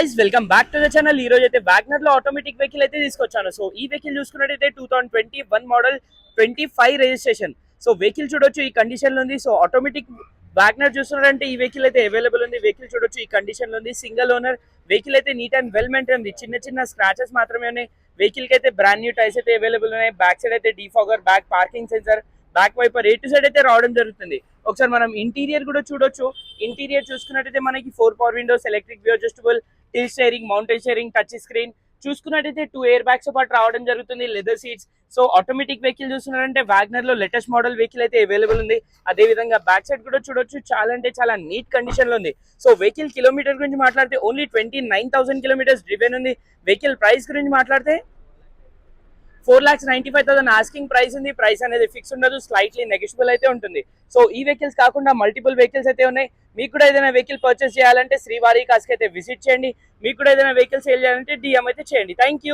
Guys welcome back to the channel. ఈ రోజు అయితే వ్యాగ్నర్ లో ఆటోమేటిక్ వెహికల్ అయితే తీసుకొచ్చాను. సో ఈ వెహికల్ చూసుకున్నట్టయితే 2021 మోడల్ 25 రిజిస్ట్రేషన్. సో వెహికల్ చూడొచ్చు ఈ కండిషన్ లో ఉంది. సో ఆటోమేటిక్ వ్యాగ్నర్ చూస్తున్నారంటే ఈ వెహికల్ అయితే అవైలబుల్ ఉంది. వెహికల్ చూడొచ్చు ఈ కండిషన్ లో ఉంది. సింగిల్ ఓనర్ వెహికల్ అయితే నీట్ అండ్ వెల్ మెయింటైన్ ఉంది. చిన్న చిన్న స్క్రాచెస్ మాత్రమే ఉన్నాయి. వెహికల్ కి అయితే బ్రాండ్ న్యూ టైర్స్ అయితే అవైలబుల్ ఉన్నాయి. బ్యాక్ సైడ్ అయితే defogger, back parking sensor, back wiper ఏ టు సైడ్ అయితే రావడం జరుగుతుంది. ఒకసారి మనం ఇంటీరియర్ కూడా చూడొచ్చు. ఇంటీరియర్ చూసుకున్నట్టయితే మనకి 4 power windows, electric view adjustable, tilt steering, mounted steering, touch screen చూసుకున్నట్టయితే 2 ఎయిర్ బ్యాగ్స్ పాటు రావడం జరుగుతుంది. Leather seats. So automatic vehicle చూస్తున్నారంటే వ్యాగ్నర్ లో లేటెస్ట్ మోడల్ వెహికల్ అయితే అవైలబుల్ ఉంది. అదే విధంగా బ్యాక్ సైడ్ కూడా చూడొచ్చు. చాలా అంటే చాలా నీట్ కండిషన్ లో ఉంది. సో వెహికల్ కిలోమీటర్ గురించి మాట్లాడితే ఓన్లీ 29,000 కిలోమీటర్స్ డ్రివెన్ ఉంది. వెహికల్ ప్రైస్ గురించి మాట్లాడితే 4,95,000 ఆస్కింగ్ ప్రైస్ ఉంది. ప్రైస్ అనేది ఫిక్స్ ఉండదు, స్లైట్లీ నెగోషియబుల్ అయితే ఉంటుంది. సో ఈ వెహికల్స్ కాకుండా మల్టిపుల్ వెహికల్స్ అయితే ఉన్నాయి. మీకు కూడా ఏదైనా వెహికల్ పర్చేస్ చేయాలంటే శ్రీవారి కార్స్ కి అయితే విజిట్ చేయండి. మీకు కూడా ఏదైనా వెహికల్ సేల్ చేయాలంటే డిఎం అయితే చేయండి. Thank you.